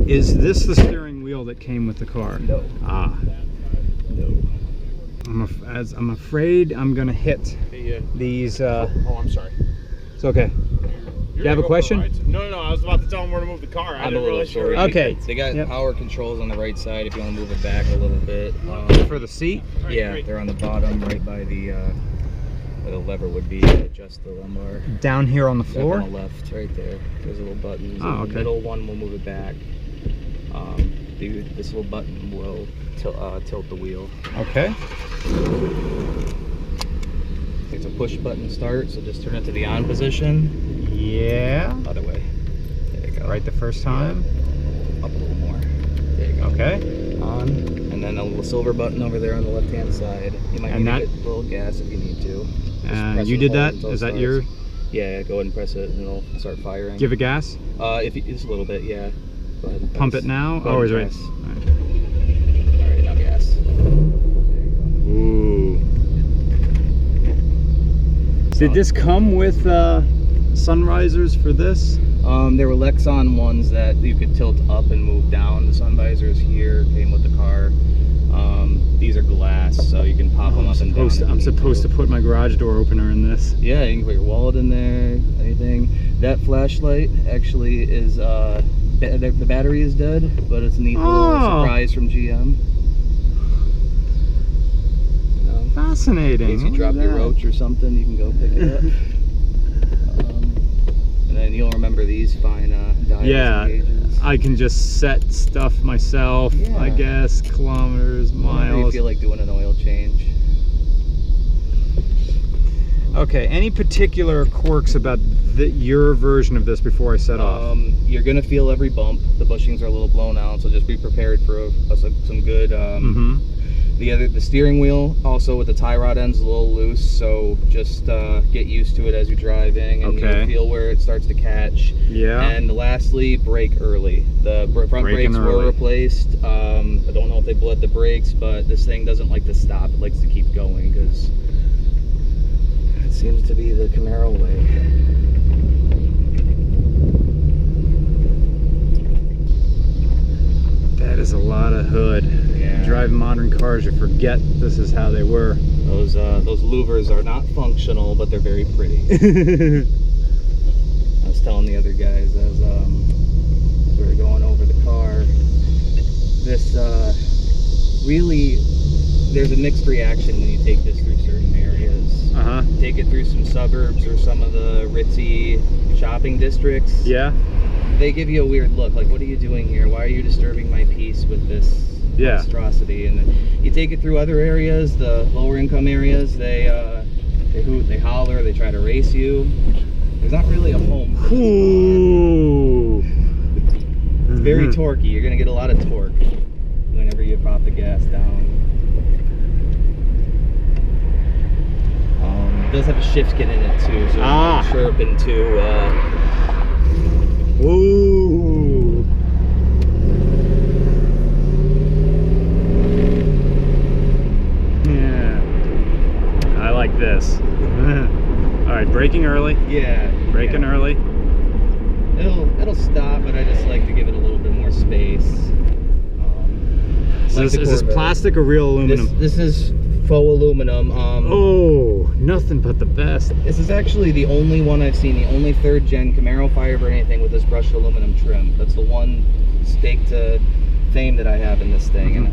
Is this the steering wheel that came with the car? No. Ah. No. I'm afraid I'm gonna hit these. Oh, I'm sorry. It's okay. Do you have a question? No. I was about to tell him where to move the car. I didn't really sure. Okay. They got power controls on the right side if you want to move it back a little bit. For the seat? Yeah, they're on the bottom, right by the where the lever would be to adjust the lumbar. Down here on the floor? On the left, right there. There's a little button. Oh, okay. The middle one will move it back. This little button will tilt the wheel. Okay. It's a push button start, so just turn it to the on position. Yeah. Other way. There you go. Right the first time. Yeah. Up a little more. There you go. Okay. On. And then a little silver button over there on the left-hand side. You might need to get a little gas if you need to. And you did that? Is that your? Yeah, go ahead and press it and it'll start firing. Give it gas? If you, just a little bit, yeah. Go ahead and pump it now? Oh, is right. Alright, now gas. There you go. Ooh. Did this come with sun risers for this? There were Lexan ones that you could tilt up and move down. The sun visors here came with the car. These are glass, so you can pop them up and down. I'm supposed to put my garage door opener in this. Yeah, you can put your wallet in there, anything. That flashlight actually is, the battery is dead, but it's a neat little surprise from GM. Fascinating. In case you drop your roach or something, you can go pick it up. And then you'll remember these fine dials and gauges. I can just set stuff myself, I guess, kilometers, miles. Whenever you feel like doing an oil change. Okay, any particular quirks about your version of this before I set off? You're gonna feel every bump. The bushings are a little blown out, so just be prepared for some good. The steering wheel also with the tie rod ends is a little loose, so just get used to it as you're driving, and you'll feel where it starts to catch. Yeah. And lastly, brake early. The front brakes were replaced. I don't know if they bled the brakes, but this thing doesn't like to stop. It likes to keep going because it seems to be the Camaro way. That is a lot of hood. Yeah. You drive modern cars, you forget this is how they were. Those louvers are not functional, but they're very pretty. I was telling the other guys as we were going over the car, this really, there's a mixed reaction when you take this through certain areas. Take it through some suburbs or some of the ritzy shopping districts. Yeah. They give you a weird look, like, what are you doing here? Why are you disturbing my peace with this monstrosity? And then you take it through other areas, the lower income areas, they hoot, they holler, they try to race you. There's not really a home for this car. It's very torquey. You're gonna get a lot of torque whenever you pop the gas down. It does have a shift kit in it too, so it's chirping too. Ooh. Yeah. I like this. All right, braking early. Yeah. Braking early. It'll stop, but I just like to give it a little bit more space. Is this plastic or real aluminum? This is faux aluminum. Oh, nothing but the best. This is actually the only one I've seen, the only 3rd gen Camaro Firebird or anything with this brushed aluminum trim. That's the one stake to fame that I have in this thing, and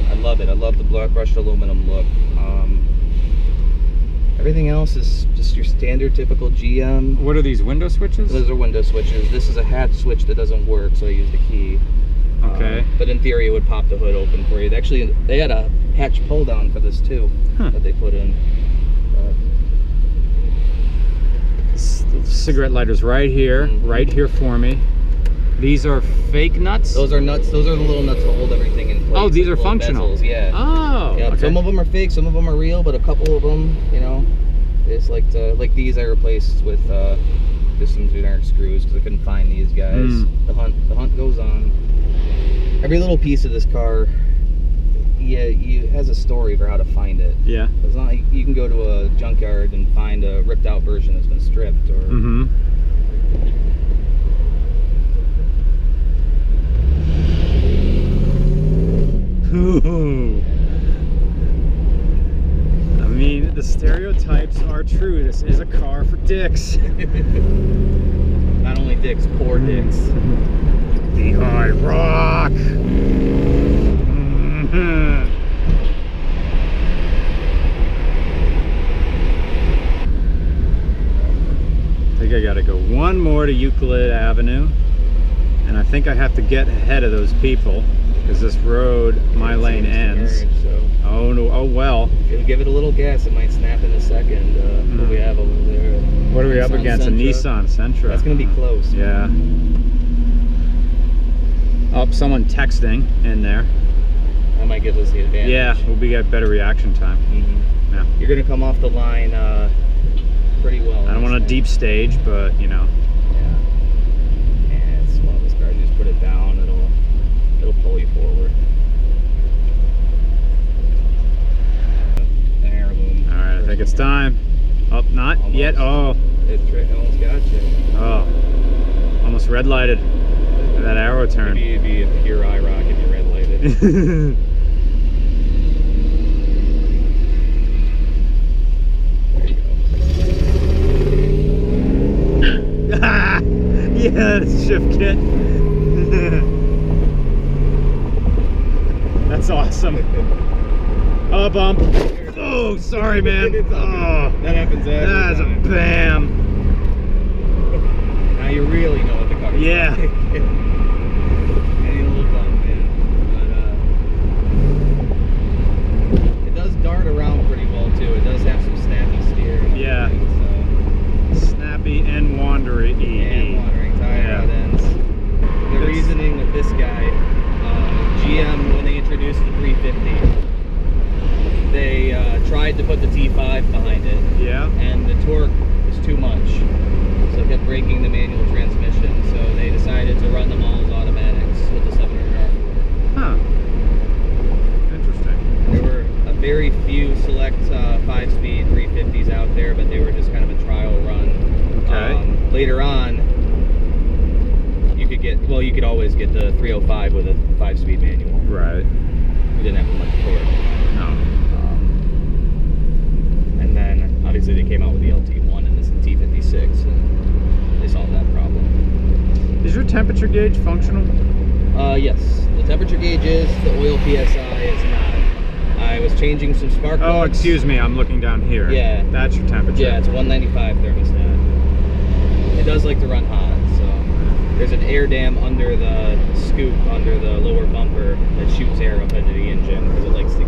I love it. I love the brushed aluminum look. Everything else is just your standard, typical GM. What are these, window switches? Those are window switches. This is a hatch switch that doesn't work, so I use the key. Okay. But in theory, it would pop the hood open for you. Actually, they had a hatch pull down for this too, that they put in. Cigarette lighters right here, right here for me. These are fake nuts? Those are nuts. Those are the little nuts to hold everything in place. Oh, these are functional. Bezels, yeah. Oh. Yeah. Okay. Some of them are fake, some of them are real, but a couple of them, you know, it's like these I replaced with just some generic screws because I couldn't find these guys. The hunt goes on. Every little piece of this car, it has a story for how to find it. Yeah. It's not like you can go to a junkyard and find a ripped out version that's been stripped or. the stereotypes are true. This is a car for dicks. Not only dicks, poor dicks. The IROC. I think I gotta go one more to Euclid Avenue, and I think I have to get ahead of those people because this road, my lane ends. Marriage, so. Oh no! Oh well. If you give it a little gas, it might snap in a second. What do we have over there? What are we up against? Sentra. A Nissan Sentra. That's gonna be close. Yeah. Oh, someone texting in there. That might give us the advantage. Yeah, we'll get better reaction time. Mm-hmm. Yeah. You're gonna come off the line pretty well. I don't want a deep stage, but you know. Yeah. And it's one of those cars. You just put it down. It'll pull you forward. An heirloom. All right, I think it's time. Oh, not Almost. yet. Oh. It almost got you. Oh. Almost red lighted. That arrow turn. Maybe it'd be a pure IROC if you red lighted. Yeah, it's shift kit. That's awesome. Oh, bump. Oh, sorry, man. Oh, that happens every that's time. a bam. Now you really know what the car is. Yeah. Like. Any little bump, man. But it does dart around pretty well too. It does have some snappy steering. Yeah. So. Snappy and wandery. And wandering tire Yeah. out ends. The reasoning with this guy, GM, when they introduced the 350, they tried to put the T5 behind it. Yeah. And the torque was too much. So it kept breaking the manual transmission. So they decided to run them all as automatics with the 700 R4. Huh. Interesting. There were a very few select 5-speed 350s out there, but they were just kind of a trial run. Okay. Later on, you could always get the 305 with a 5-speed manual. Right. We didn't have much torque. No. And then obviously they came out with the LT1 and this T56, and they solved that problem. Is your temperature gauge functional? Yes, the temperature gauge is, the oil PSI is not. I was changing some spark plugs. Oh, excuse me, I'm looking down here. Yeah. That's your temperature. Yeah, it's a 195 thermostat. It does like to run hot, so there's an air dam under the scoop, under the lower bumper, that shoots air up into the engine because it likes to